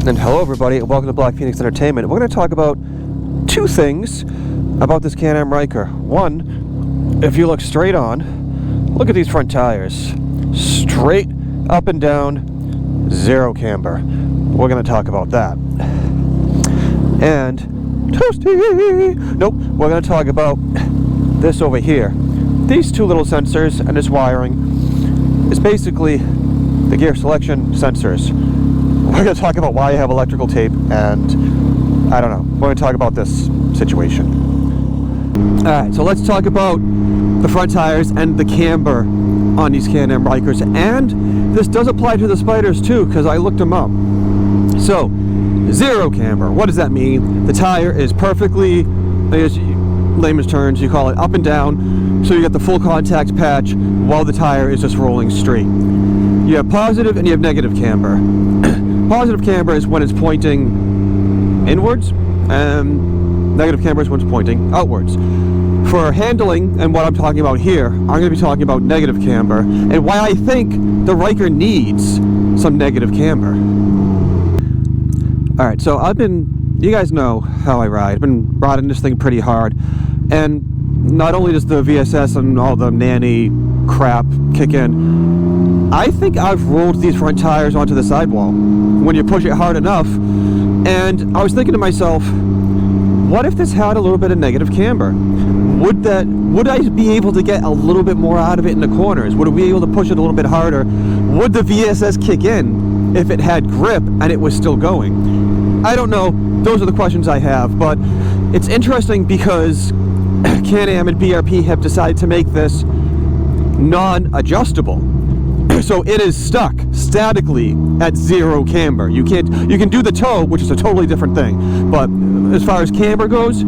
And hello everybody, and welcome to Blackphoenix Entertainment. We're going to talk about two things about this Can Am Ryker. One, if you look straight on, look at these front tires. Straight up and down, zero camber. We're going to talk about that. And, toasty! Nope, we're going to talk about this over here. These two little sensors and this wiring is basically the gear selection sensors. We're going to talk about why I have electrical tape, and I don't know. We're going to talk about this situation. Alright, so let's talk about the front tires and the camber on these Can Am Rykers. And this does apply to the Spyders too, because I looked them up. So, zero camber. What does that mean? The tire is perfectly, I guess layman's terms, you call it up and down, so you get the full contact patch while the tire is just rolling straight. You have positive and you have negative camber. Positive camber is when it's pointing inwards, and negative camber is when it's pointing outwards. For handling, and what I'm talking about here, I'm going to be talking about negative camber, and why I think the Ryker needs some negative camber. Alright, so you guys know how I ride. I've been riding this thing pretty hard, and not only does the VSS and all the nanny crap kick in, I think I've rolled these front tires onto the sidewall when you push it hard enough. And I was thinking to myself, what if this had a little bit of negative camber? Would I be able to get a little bit more out of it in the corners? Would I be able to push it a little bit harder? Would the VSS kick in if it had grip and it was still going? I don't know. Those are the questions I have. But it's interesting because Can Am and BRP have decided to make this non-adjustable. So it is stuck statically at zero camber. You can do the toe, which is a totally different thing, but as far as camber goes,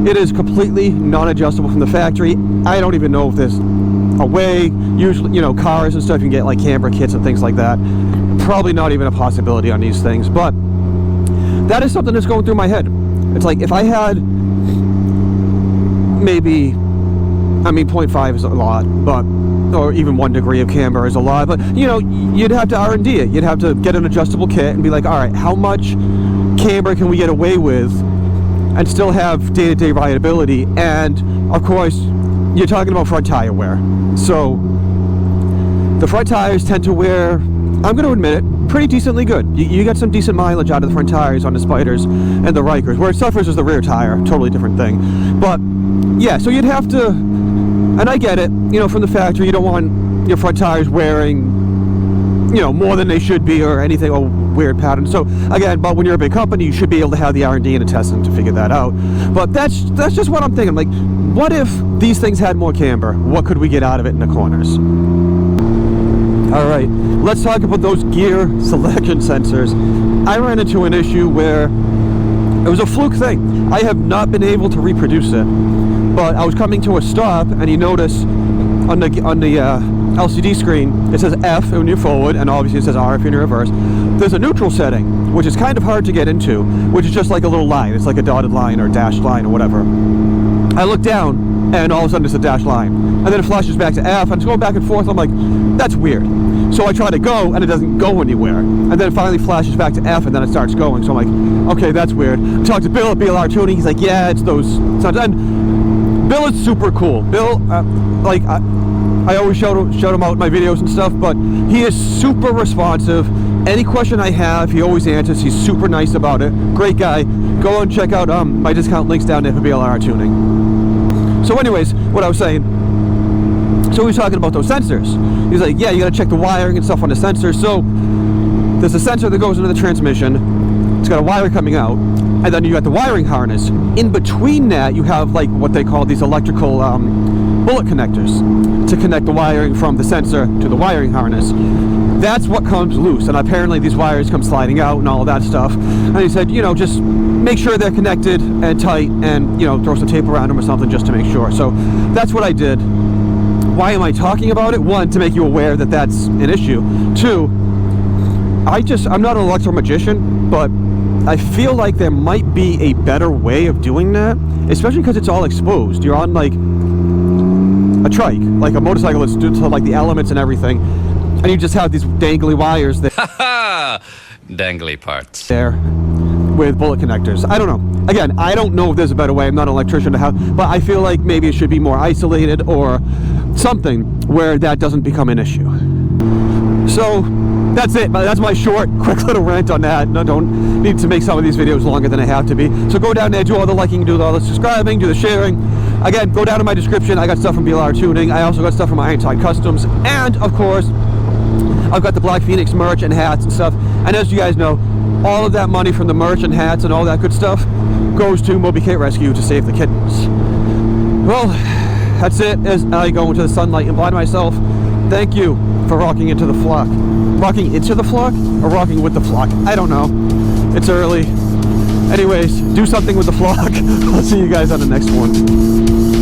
it is completely non-adjustable from the factory. I don't even know if there's a way. Usually, cars and stuff, you can get like camber kits and things like that. Probably not even a possibility on these things, but that is something that's going through my head. It's like if I had maybe, 0.5 is a lot, but or even 1 degree of camber is a lot, but you'd have to R&D it. You'd have to get an adjustable kit and be like, all right, how much camber can we get away with and still have day-to-day rideability? And of course, you're talking about front tire wear. So the front tires tend to wear, I'm going to admit it, pretty decently good. You get some decent mileage out of the front tires on the Spyders and the Rykers. Where it suffers is the rear tire, totally different thing. But yeah, so you'd have to, and I get it, from the factory, you don't want your front tires wearing, more than they should be or anything, or weird pattern. So again, but when you're a big company, you should be able to have the R&D and the testing to figure that out. But that's just what I'm thinking. Like, what if these things had more camber? What could we get out of it in the corners? All right, let's talk about those gear selection sensors. I ran into an issue where it was a fluke thing. I have not been able to reproduce it. But I was coming to a stop, and you notice on the LCD screen, it says F when you're forward, and obviously it says R if you're in reverse. There's a neutral setting, which is kind of hard to get into, which is just like a little line. It's like a dotted line or a dashed line or whatever. I look down, and all of a sudden it's a dashed line. And then it flashes back to F, and it's going back and forth. I'm like, that's weird. So I try to go, and it doesn't go anywhere. And then it finally flashes back to F, and then it starts going. So I'm like, okay, that's weird. I talked to Bill at BLRtuning. He's like, yeah, it's those. And Bill is super cool. Bill, I always shout him out in my videos and stuff, but he is super responsive. Any question I have, he always answers. He's super nice about it. Great guy. Go and check out my discount links down there for BLRtuning. So anyways, what I was saying, so he was talking about those sensors. He's like, yeah, you gotta check the wiring and stuff on the sensors. So there's a sensor that goes into the transmission. It's got a wire coming out, and then you got the wiring harness. In between that, you have like what they call these electrical bullet connectors to connect the wiring from the sensor to the wiring harness. That's what comes loose, and apparently these wires come sliding out and all of that stuff. And he said, just make sure they're connected and tight, and throw some tape around them or something just to make sure. So that's what I did. Why am I talking about it? One, to make you aware that that's an issue. Two, I'm not an electro magician, but I feel like there might be a better way of doing that, especially because it's all exposed. You're on like a trike, like a motorcycle that's due to like the elements and everything. and you just have these dangly wires there. Dangly parts. There with bullet connectors. I don't know. Again, I don't know if there's a better way. I'm not an electrician to have, but I feel like maybe it should be more isolated or something where that doesn't become an issue. So that's it. That's my short, quick little rant on that. No, don't need to make some of these videos longer than I have to be. So go down there, do all the liking, do all the subscribing, do the sharing. Again, go down to my description. I got stuff from BLRtuning. I also got stuff from Iron Tide Customs, and of course, I've got the Blackphoenix merch and hats and stuff. And as you guys know, all of that money from the merch and hats and all that good stuff goes to Moby Kit Rescue to save the kittens. Well, that's it. As I go into the sunlight and blind myself, thank you for rocking into the flock. Rocking into the flock or rocking with the flock? I don't know. It's early. Anyways, do something with the flock. I'll see you guys on the next one.